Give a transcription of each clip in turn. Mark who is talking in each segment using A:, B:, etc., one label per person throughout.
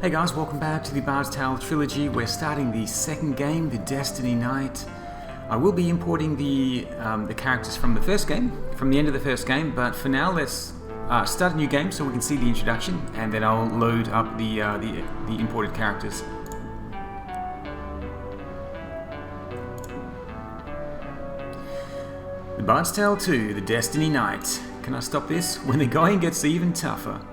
A: Hey guys, welcome back to the Bard's Tale trilogy. We're starting the second game, the Destiny Knight. I will be importing the characters from the first game, from the end of the first game, but for now let's start a new game so we can see the introduction, and then I'll load up the imported characters. The Bard's Tale 2, the Destiny Knight. Can I stop this? When the going gets even tougher.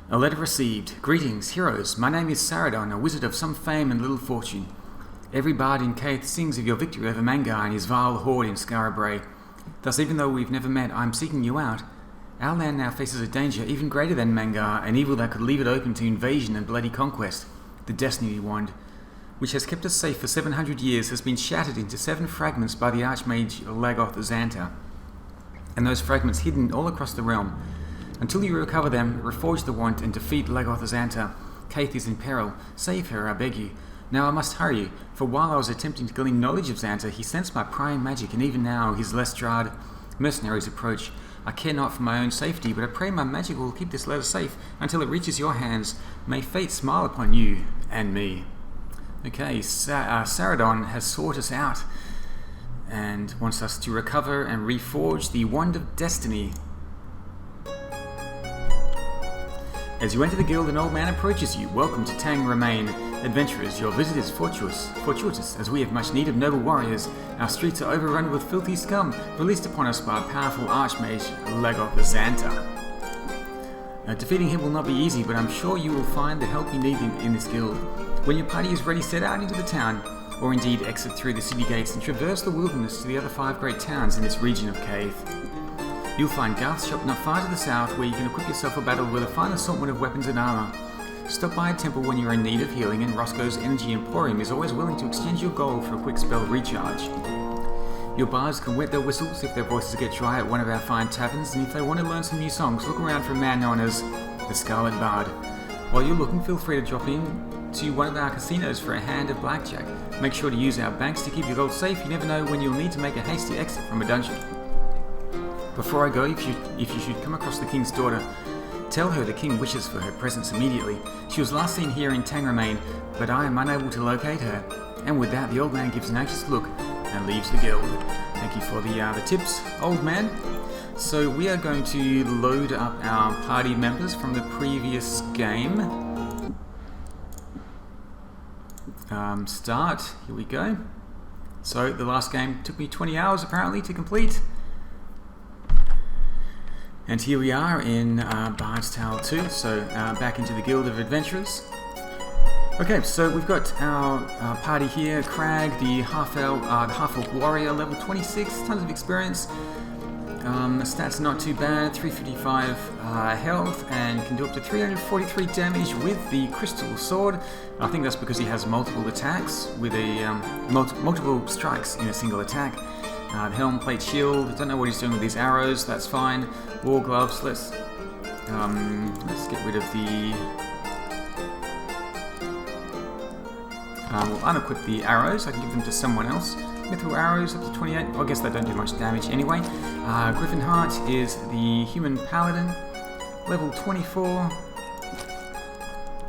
A: A letter received. Greetings, heroes. My name is Saradon, a wizard of some fame and little fortune. Every bard in Caith sings of your victory over Mangar and his vile horde in Scarabray. Thus, even though we've never met, I'm seeking you out. Our land now faces a danger even greater than Mangar, an evil that could leave it open to invasion and bloody conquest. The Destiny Wand, which has kept us safe for 700 years, has been shattered into 7 fragments by the Archmage Lagoth Zanta, and those fragments hidden all across the realm. Until you recover them, reforge the wand and defeat Lagoth Zanta. Caith is in peril. Save her, I beg you. Now I must hurry you, for while I was attempting to glean knowledge of Zanta, he sensed my prying magic, and even now his Lestrade mercenaries approach. I care not for my own safety, but I pray my magic will keep this letter safe until it reaches your hands. May fate smile upon you and me. Okay, Saradon has sought us out and wants us to recover and reforge the Wand of Destiny. As you enter the guild, an old man approaches you. Welcome to Tangramayne, adventurers. Your visit is fortuitous, as we have much need of noble warriors. Our streets are overrun with filthy scum, released upon us by a powerful archmage, Lagoth Zanta. Defeating him will not be easy, but I'm sure you will find the help you need in this guild. When your party is ready, set out into the town, or indeed exit through the city gates and traverse the wilderness to the other 5 great towns in this region of Caith. You'll find Garth's shop not far to the south, where you can equip yourself for battle with a fine assortment of weapons and armour. Stop by a temple when you're in need of healing, and Roscoe's Energy Emporium is always willing to exchange your gold for a quick spell recharge. Your bards can wet their whistles if their voices get dry at one of our fine taverns, and if they want to learn some new songs, look around for a man known as the Scarlet Bard. While you're looking, feel free to drop in to one of our casinos for a hand of blackjack. Make sure to use our banks to keep your gold safe. You never know when you'll need to make a hasty exit from a dungeon. Before I go, if you should come across the king's daughter, tell her the king wishes for her presence immediately. She was last seen here in Tangramayne, but I am unable to locate her. And with that, the old man gives an anxious look and leaves the guild. Thank you for the tips, old man. So we are going to load up our party members from the previous game. Start. Here we go. So the last game took me 20 hours apparently to complete. And here we are in Bard's Tale 2, so back into the Guild of Adventurers. Okay, so we've got our party here. Crag, the half-elf warrior, level 26, tons of experience. The stats are not too bad, 355 health, and can do up to 343 damage with the crystal sword. I think that's because he has multiple attacks, with a multiple strikes in a single attack. The helm, plate, shield. Don't know what he's doing with these arrows. That's fine. War gloves. Let's get rid of the. We'll unequip the arrows. I can give them to someone else. Mithril arrows up to 28. I guess they don't do much damage anyway. Griffin Heart is the human paladin, level 24.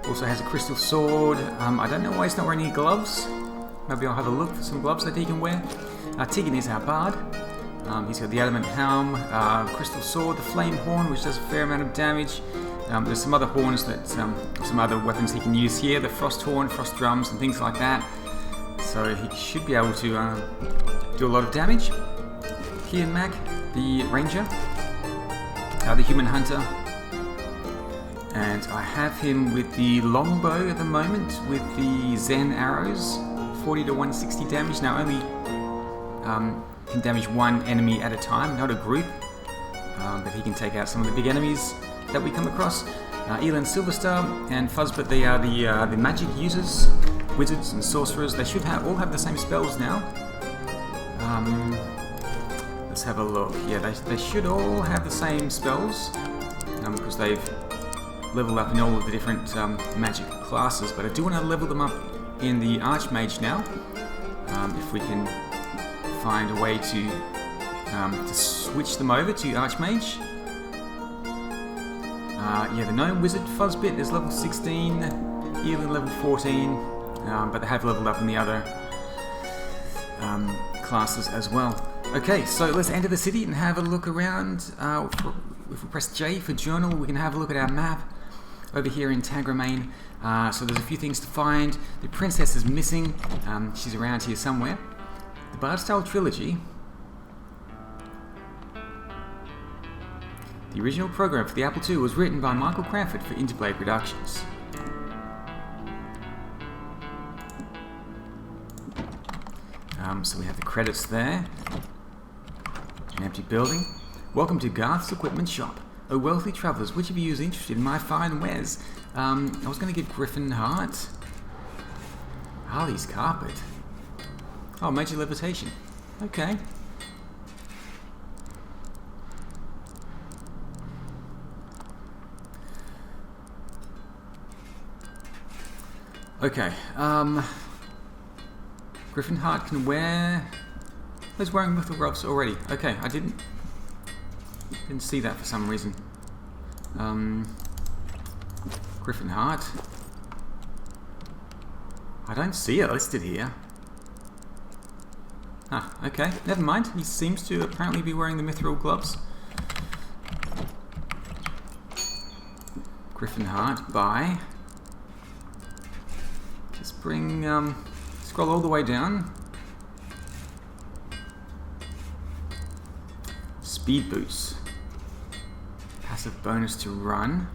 A: Also has a crystal sword. I don't know why he's not wearing any gloves. Maybe I'll have a look for some gloves that he can wear. Tegan is our bard. He's got the adamant helm, crystal sword, the flame horn, which does a fair amount of damage. There's some other horns some other weapons he can use here, the frost horn, frost drums, and things like that. So he should be able to do a lot of damage. Kian Mac, the ranger, the human hunter, and I have him with the longbow at the moment with the Zen arrows, 40 to 160 damage. Now only can damage one enemy at a time, not a group. but he can take out some of the big enemies that we come across. Elan Silverstar and Fuzzbit, they are the magic users, wizards and sorcerers. They should all have the same spells now. Let's have a look. Yeah, they should all have the same spells because they've leveled up in all of the different magic classes. But I do want to level them up in the Archmage now, if we can find a way to switch them over to Archmage. Yeah, the Gnome Wizard Fuzzbit is level 16, Elan level 14, but they have leveled up in the other classes as well. Okay, so let's enter the city and have a look around. If we press J for journal, we can have a look at our map over here in Tangramayne. So there's a few things to find. The princess is missing. She's around here somewhere. The Bard-style trilogy. The original program for the Apple II was written by Michael Cranford for Interplay Productions. So we have the credits there. An empty building. Welcome to Garth's Equipment Shop. Oh, wealthy travellers, which of you is interested in my fine wares? I was going to give Griffin Heart. Harley's Carpet. Oh, Major Levitation. Okay. Okay, Griffin Heart can wear... Who's wearing mithril gloves already? Okay, I didn't see that for some reason. Griffin Heart. I don't see it listed here. Ah, okay, never mind. He seems to apparently be wearing the mithril gloves. Griffin Heart by... Just bring... scroll all the way down. Speed boots. Passive bonus to run.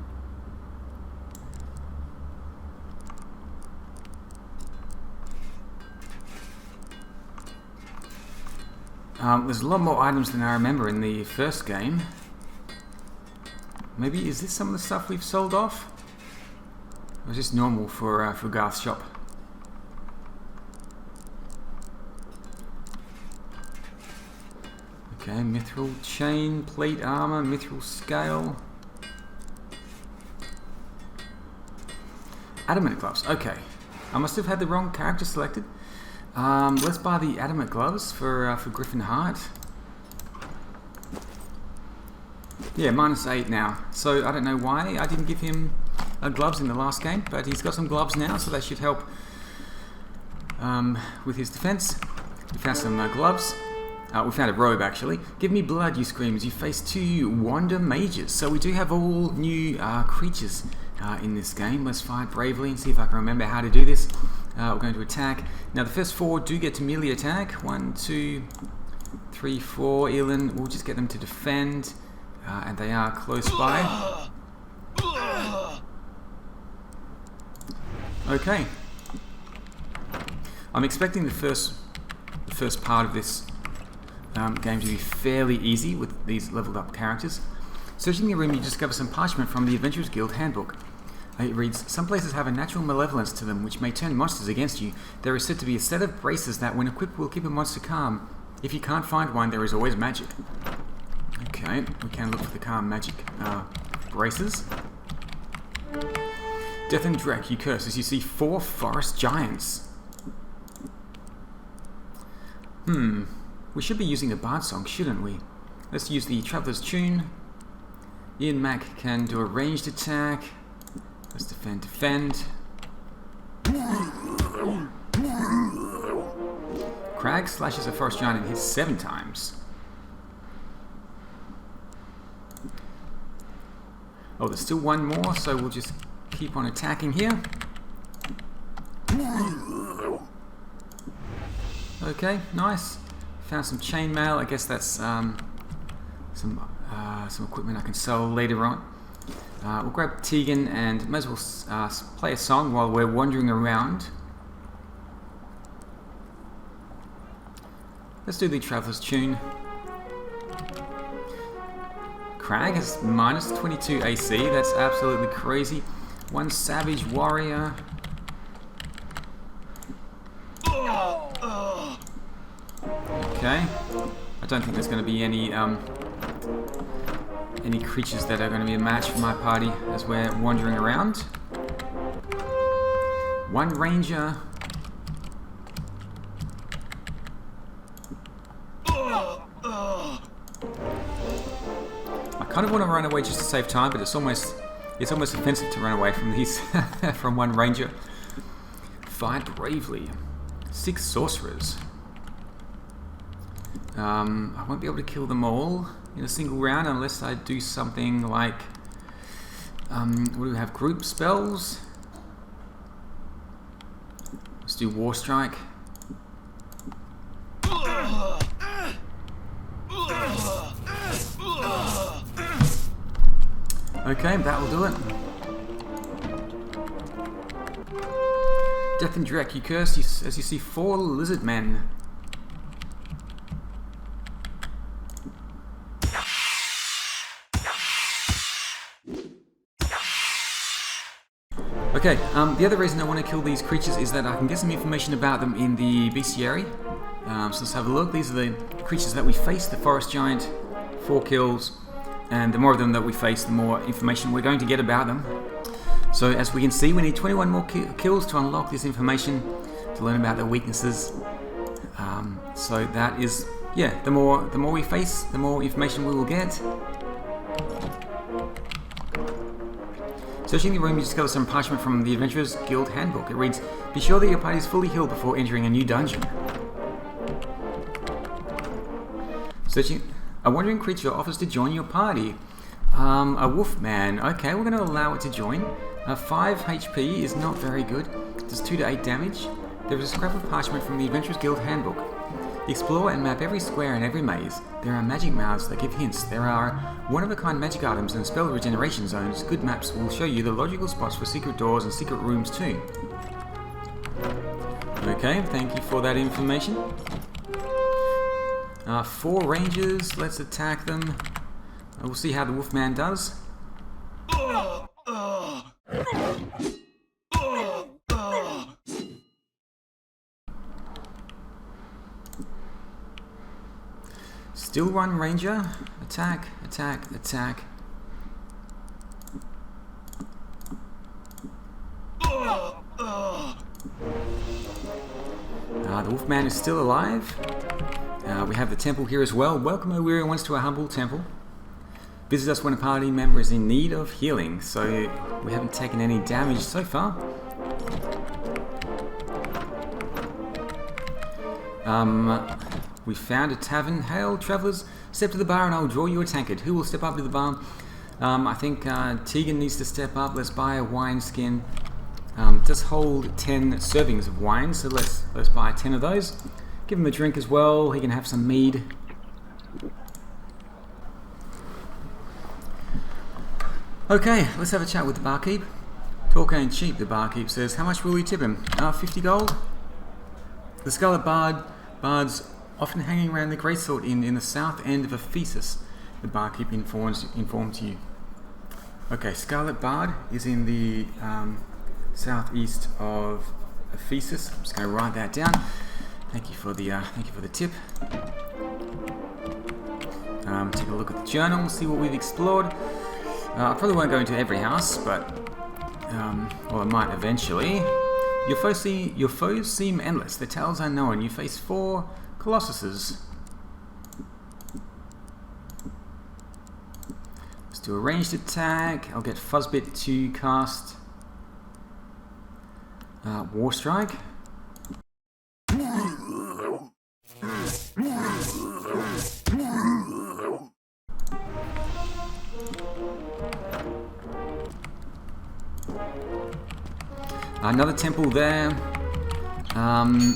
A: There's a lot more items than I remember in the first game. Maybe is this some of the stuff we've sold off? Or is this normal for Garth's shop? Okay, mithril chain, plate armor, mithril scale. Adamant gloves, okay. I must have had the wrong character selected. Let's buy the adamant gloves for Griffin Heart. Yeah, -8 now. So I don't know why I didn't give him gloves in the last game, but he's got some gloves now, so that should help with his defense. We found some gloves. We found a robe, actually. Give me blood, you scream, as you face 2 Wander Mages. So we do have all new creatures in this game. Let's fight bravely and see if I can remember how to do this. We're going to attack. Now, the first 4 do get to melee attack. 1, 2, 3, 4. Elan, we'll just get them to defend. And they are close by. Okay. I'm expecting the first part of this game to be fairly easy with these leveled up characters. Searching the room, you discover some parchment from the Adventurers Guild Handbook. It reads, some places have a natural malevolence to them which may turn monsters against you. There is said to be a set of braces that when equipped will keep a monster calm. If you can't find one, there is always magic. Okay, we can look for the calm magic braces. Death and Dreck, you curse as you see 4 forest giants. We should be using a bard song, shouldn't we? Let's use the Traveller's Tune. Ian Mac can do a ranged attack. Let's defend. Crag slashes a forest giant and hits 7 times. Oh, there's still one more, so we'll just keep on attacking here. Okay, nice. Found some chainmail. I guess that's some equipment I can sell later on. We'll grab Tegan and may as well play a song while we're wandering around. Let's do the Traveller's Tune. Crag has minus 22 AC. That's absolutely crazy. One Savage Warrior. Okay. I don't think there's going to be any creatures that are going to be a match for my party as we're wandering around. One Ranger. I kind of want to run away just to save time, but it's almost offensive to run away from these from one Ranger. Fight bravely. 6 Sorcerers. I won't be able to kill them all in a single round unless I do something like what do we have? Group spells. Let's do War Strike. Okay, that will do it. Death and Direct, you curse as you see 4 lizard men. Okay, the other reason I want to kill these creatures is that I can get some information about them in the bestiary. So let's have a look. These are the creatures that we face, the Forest Giant, 4 kills, and the more of them that we face, the more information we're going to get about them. So as we can see, we need 21 more kills to unlock this information, to learn about their weaknesses. So that is, yeah, the more we face, the more information we will get. Searching the room, you discover some parchment from the Adventurers Guild Handbook. It reads, "Be sure that your party is fully healed before entering a new dungeon." Searching, a wandering creature offers to join your party. A wolf man. Okay, we're going to allow it to join. 5 HP is not very good. Does 2 to 8 damage. There is a scrap of parchment from the Adventurers Guild Handbook. Explore and map every square and every maze. There are magic mouths that give hints. There are one-of-a-kind magic items and spell regeneration zones. Good maps will show you the logical spots for secret doors and secret rooms too. Okay, thank you for that information. 4 rangers, let's attack them. We'll see how the Wolfman does. Still one ranger. Attack, attack, attack. The Wolfman is still alive. We have the temple here as well. Welcome, O weary ones, to our humble temple. Visit us when a party member is in need of healing. So we haven't taken any damage so far. We found a tavern. Hail, travellers. Step to the bar and I'll draw you a tankard. Who will step up to the bar? I think Tegan needs to step up. Let's buy a wine skin. It does hold 10 servings of wine, so let's buy 10 of those. Give him a drink as well. He can have some mead. Okay, let's have a chat with the barkeep. Talk ain't cheap, the barkeep says. How much will you tip him? 50 gold? The Scarlet Bard's often hanging around the Greatsword Inn in the south end of Ephesus, the barkeep informs you. Okay, Scarlet Bard is in the southeast of Ephesus. I'm just going to write that down. Thank you for the tip. Take a look at the journal, see what we've explored. I probably won't go into every house, but well, I might eventually. Your foes seem endless. Their tales unknown. You face 4 Colossuses. Let's do a ranged attack. I'll get Fuzzbit to cast War Strike. Another temple there.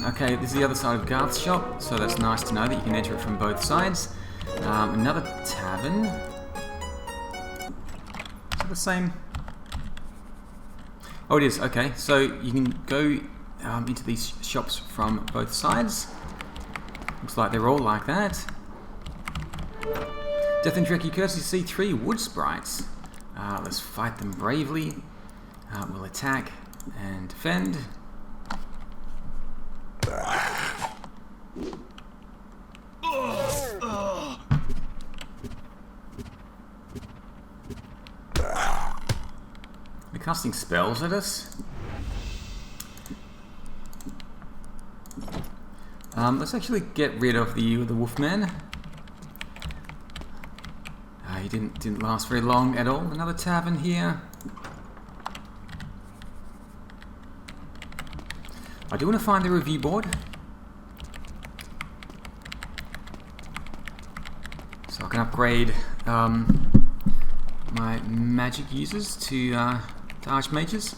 A: Okay, this is the other side of Garth's shop, so that's nice to know that you can enter it from both sides. Another tavern. Is it the same? Oh, it is. Okay, so you can go into these shops from both sides. Looks like they're all like that. Death and Dreki Curse, you see 3 wood sprites. Let's fight them bravely. We'll attack and defend. They're casting spells at us. Let's actually get rid of the Wolfman. He didn't last very long at all. Another tavern here. I do want to find the review board, so I can upgrade my magic users to archmages.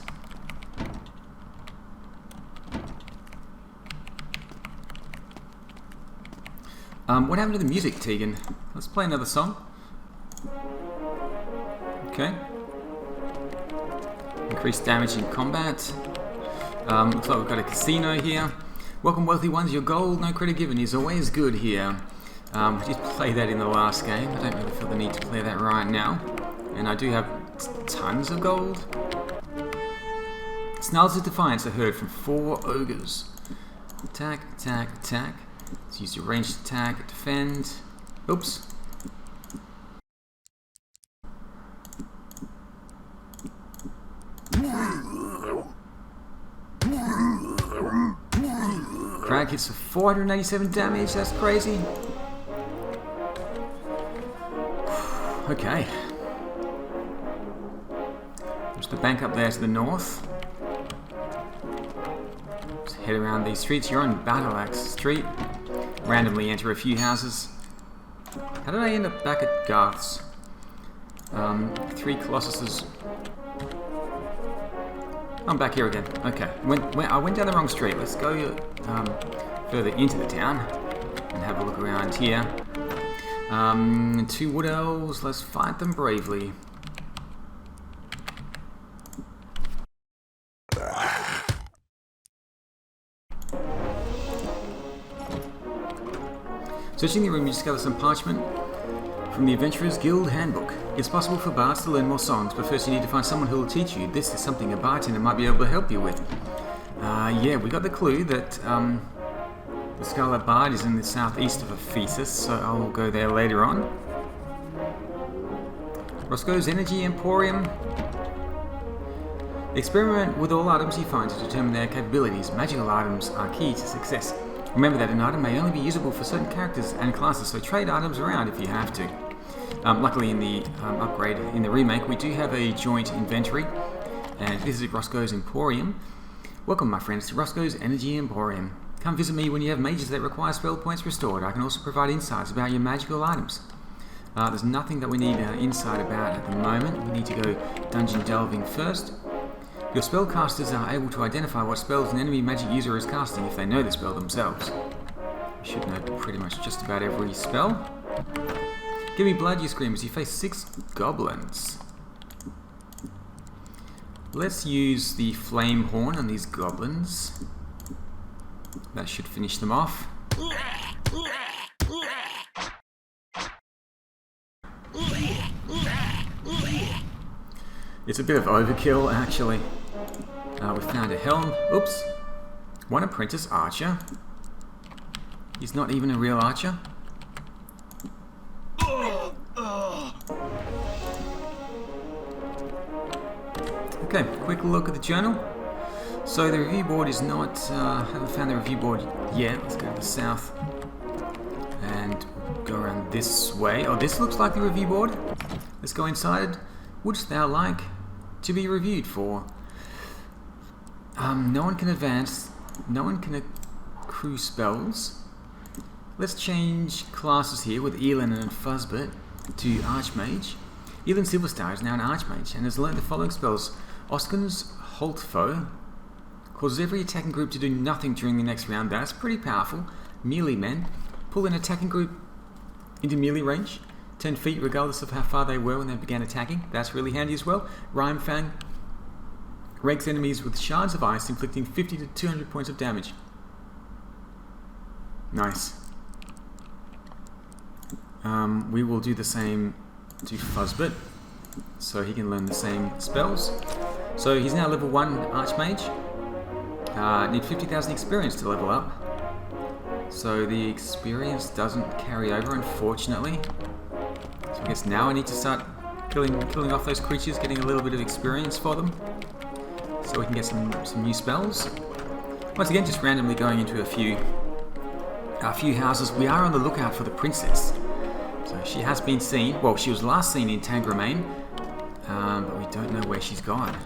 A: What happened to the music, Tegan? Let's play another song. Okay. Increased damage in combat. Looks like we've got a casino here. Welcome, wealthy ones. Your gold, no credit given, is always good here. We did play that in the last game. I don't really feel the need to play that right now. And I do have tons of gold. Snarls of Defiance are heard from 4 ogres. Attack, attack, attack. Let's use your ranged attack, defend. Oops. Crag hits for 487 damage, that's crazy. Okay. There's the bank up there to the north. Let's head around these streets. You're on Battle Axe Street. Randomly enter a few houses. How did I end up back at Garth's? 3 Colossuses. I'm back here again. Okay. I went down the wrong street. Let's go further into the town and have a look around here. 2 wood elves. Let's fight them bravely. Searching the room, you discover some parchment from the Adventurers Guild Handbook. It's possible for bards to learn more songs, but first you need to find someone who will teach you. This is something a bartender might be able to help you with. Yeah, we got the clue that the Scarlet Bard is in the southeast of Ephesus, so I'll go there later on. Roscoe's Energy Emporium. Experiment with all items you find to determine their capabilities. Magical items are key to success. Remember that an item may only be usable for certain characters and classes, so trade items around if you have to. Luckily in the upgrade, in the remake, we do have a joint inventory, and this is Roscoe's Emporium. Welcome, my friends, to Roscoe's Energy Emporium. Come visit me when you have mages that require spell points restored. I can also provide insights about your magical items. There's nothing that we need insight about at the moment. We need to go dungeon delving first. Your spellcasters are able to identify what spells an enemy magic user is casting if they know the spell themselves. You should know pretty much just about every spell. Give me blood, you scream, as you face 6 goblins. Let's use the flame horn on these goblins. That should finish them off. It's a bit of overkill, actually. We found a helm. Oops. One apprentice archer. He's not even a real archer. Okay, quick look at the journal. So the review board is not... haven't found the review board yet. Let's go to the south and go around this way. Oh, this looks like the review board. Let's go inside. Wouldst thou like to be reviewed for? No one can advance. No one can accrue spells. Let's change classes here with Elin and Fuzzbit to Archmage. Elin Silverstar is now an Archmage and has learned the following spells. Oskin's Holtfoe causes every attacking group to do nothing during the next round. That's pretty powerful. Melee Men pull an attacking group into melee range, 10 feet regardless of how far they were when they began attacking. That's really handy as well. Rhyme Fang rakes enemies with shards of ice, inflicting 50 to 200 points of damage. Nice. we will do the same to Fuzzbit, so he can learn the same spells. So he's now level 1 Archmage. Need 50,000 experience to level up. So the experience doesn't carry over, unfortunately. So I guess now I need to start killing off those creatures, getting a little bit of experience for them, so we can get some new spells. Once again, just randomly going into a few houses. We are on the lookout for the princess. So she has been seen. Well, she was last seen in Tangramayne, but we don't know where she's gone.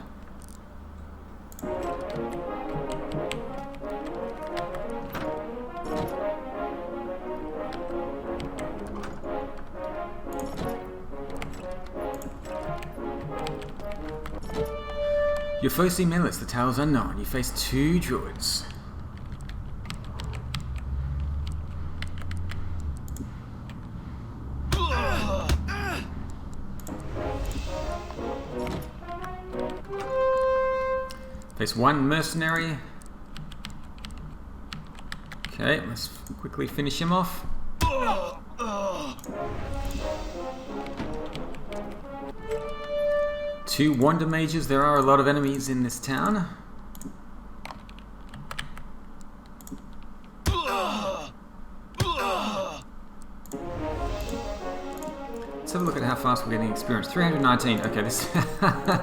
A: Your foes seem endless, the tale is unknown. You face 2 druids. Face 1 mercenary. Okay, let's quickly finish him off. 2 Wander Mages. There are a lot of enemies in this town. Let's have a look at how fast we're getting experience. 319. Okay, this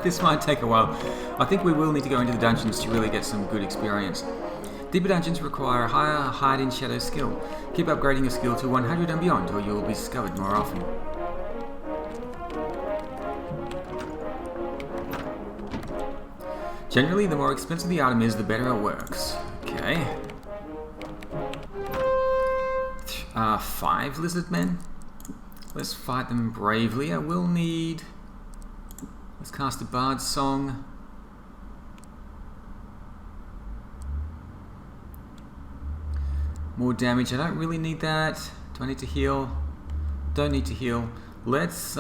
A: this might take a while. I think we will need to go into the dungeons to really get some good experience. Deeper dungeons require a higher hide in shadow skill. Keep upgrading your skill to 100 and beyond, or you will be discovered more often. Generally, the more expensive the item is, the better it works. Okay. 5 lizard men. Let's fight them bravely. I will need... Let's cast a Bard's Song. More damage. I don't really need that. Do I need to heal? Don't need to heal. Let's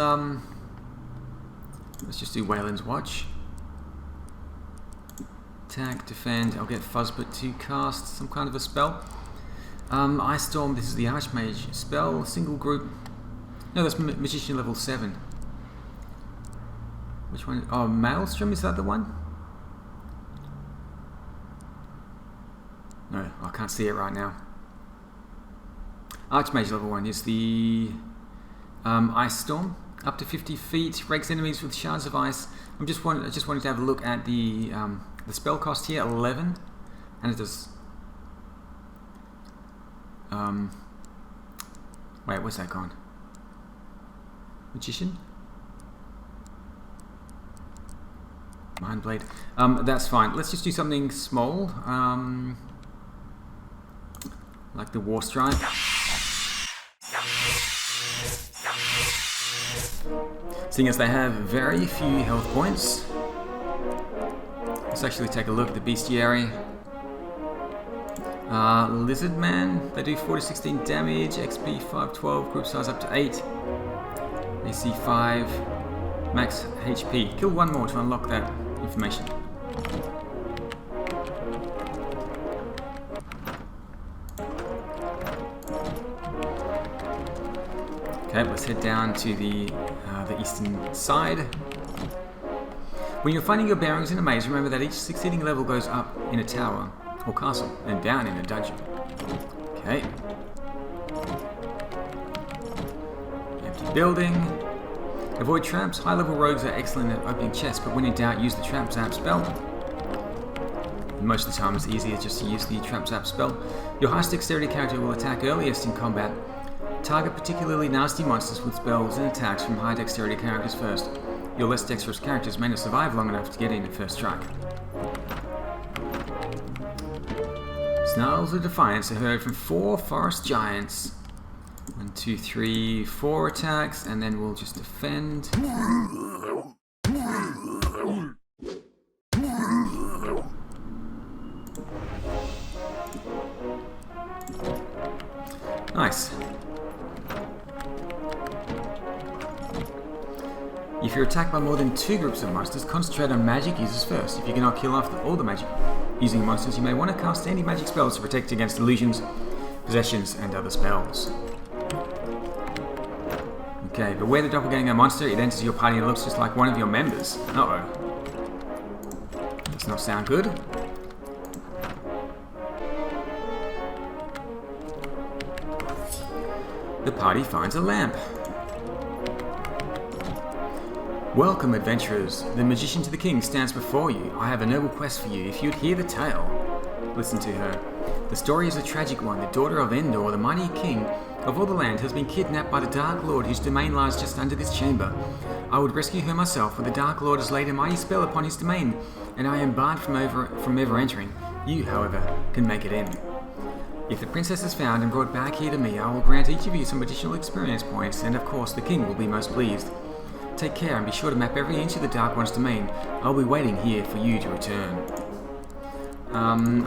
A: just do Wayland's Watch. Attack, defend. I'll get Fuzzbit to cast some kind of a spell. Ice Storm. This is the Archmage spell. Single group. No, that's Magician level 7. Which one? Oh, Maelstrom. Is that the one? No, I can't see it right now. Archmage level 1 is the Ice Storm. Up to 50 feet. Rakes enemies with shards of ice. I just wanted to have a look at the spell cost here, 11, and it does. Wait, where's that gone? Magician? Mindblade. That's fine. Let's just do something small, like the War Strike. Seeing as they have very few health points. Let's actually take a look at the bestiary. Lizard Man, they do 4 to 16 damage, XP 512, group size up to 8, AC 5, max HP. Kill 1 more to unlock that information. Okay, let's head down to the eastern side. When you're finding your bearings in a maze, remember that each succeeding level goes up in a tower or castle and down in a dungeon. Okay. Empty building. Avoid traps. High-level rogues are excellent at opening chests, but when in doubt, use the Trap Zap spell. Most of the time, it's easier just to use the Trap Zap spell. Your highest dexterity character will attack earliest in combat. Target particularly nasty monsters with spells and attacks from high dexterity characters first. Your less dexterous characters may not survive long enough to get in at first strike. Snarls of Defiance are heard from 4 forest giants. 1, 2, 3, 4 attacks, and then we'll just defend. Nice. If you're attacked by more than 2 groups of monsters, concentrate on magic users first. If you cannot kill off all the magic using monsters, you may want to cast any magic spells to protect against illusions, possessions, and other spells. Okay, beware the doppelganger monster. It enters your party and looks just like one of your members. Uh-oh. Does not sound good. The party finds a lamp. Welcome, adventurers. The magician to the king stands before you. I have a noble quest for you. If you'd hear the tale, listen to her. The story is a tragic one. The daughter of Endor, the mighty king of all the land, has been kidnapped by the Dark Lord, whose domain lies just under this chamber. I would rescue her myself, but the Dark Lord has laid a mighty spell upon his domain, and I am barred from ever entering. You, however, can make it in. If the princess is found and brought back here to me, I will grant each of you some additional experience points, and of course the king will be most pleased. Take care and be sure to map every inch of the Dark One's domain. I'll be waiting here for you to return.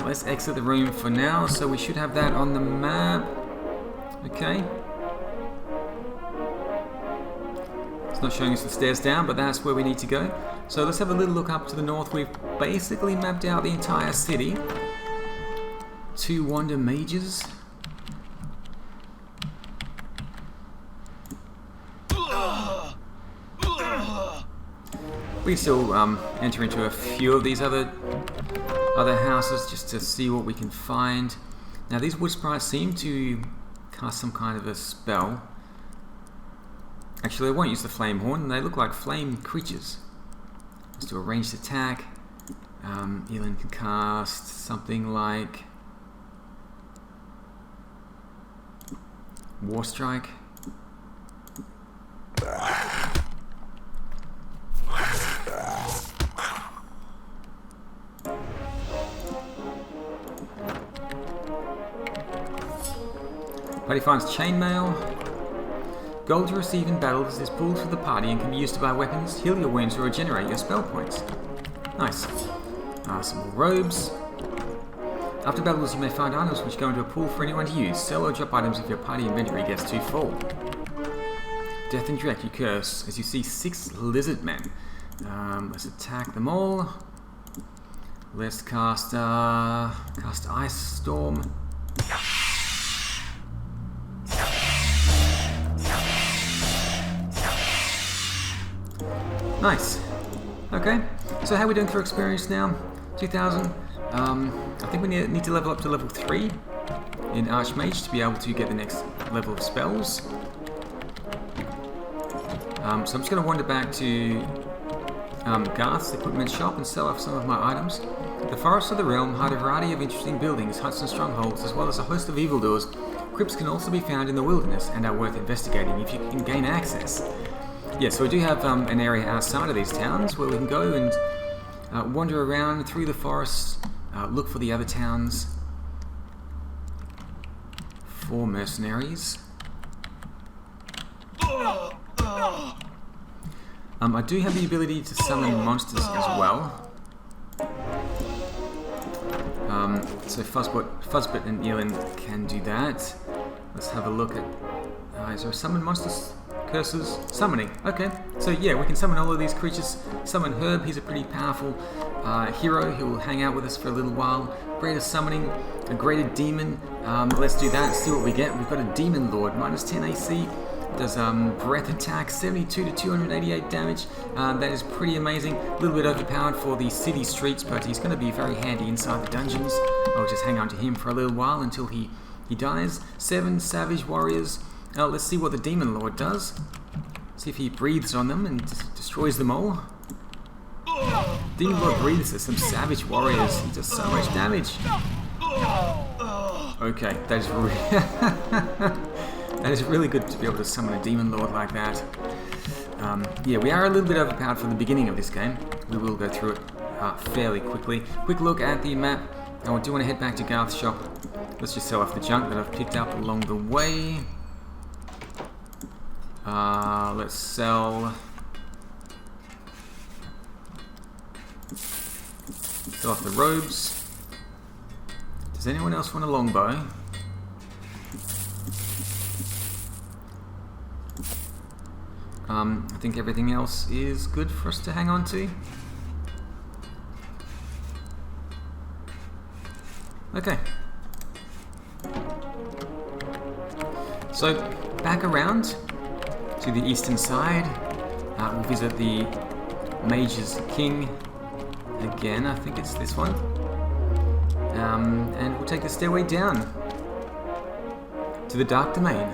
A: Let's exit the room for now, so we should have that on the map. Okay. It's not showing us the stairs down, but that's where we need to go. So let's have a little look up to the north. We've basically mapped out the entire city. 2 Wonder Mages. We can still enter into a few of these other houses just to see what we can find. Now these wood sprites seem to cast some kind of a spell. Actually, I won't use the flame horn. They look like flame creatures. Let's do a ranged attack. Elin can cast something like War Strike. Party finds chainmail. Gold you receive in battles is pulled for the party and can be used to buy weapons, heal your wounds, or regenerate your spell points. Nice. Some more robes. After battles, you may find items which go into a pool for anyone to use. Sell or drop items if your party inventory gets too full. Death and Dread, you curse as you see 6 lizard men. Let's attack them all. Let's cast Ice Storm. Nice. Okay, so how are we doing for experience now? 2,000. I think we need to level up to level 3 in Archmage to be able to get the next level of spells. So I'm just going to wander back to Garth's equipment shop and sell off some of my items. The forests of the realm hide a variety of interesting buildings, huts and strongholds, as well as a host of evildoers. Crypts can also be found in the wilderness and are worth investigating if you can gain access. Yeah, so we do have an area outside of these towns where we can go and wander around through the forests, look for the other towns, for mercenaries. I do have the ability to summon monsters as well. So Fuzzbit and Elin can do that. Let's have a look at... is there a summon monsters? Curses? Summoning. Okay. So yeah, we can summon all of these creatures. Summon Herb, he's a pretty powerful hero. He will hang out with us for a little while. Greater Summoning, a Greater Demon. Let's do that and see what we get. We've got a Demon Lord, minus 10 AC. Does breath attack, 72 to 288 damage. That is pretty amazing. A little bit overpowered for the city streets, but he's going to be very handy inside the dungeons. I'll just hang on to him for a little while until he dies. 7 Savage Warriors. Let's see what the Demon Lord does. See if he breathes on them and destroys them all. Demon Lord breathes at some Savage Warriors. He does so much damage. Okay, that is really... That is really good to be able to summon a Demon Lord like that. Yeah, we are a little bit overpowered for the beginning of this game. We will go through it fairly quickly. Quick look at the map. Now I do want to head back to Garth's shop. Let's just sell off the junk that I've picked up along the way. Let's sell off the robes. Does anyone else want a longbow? I think everything else is good for us to hang on to. Okay. So, back around to the eastern side. We'll visit the Mage's King again. I think it's this one. And we'll take the stairway down to the Dark Domain.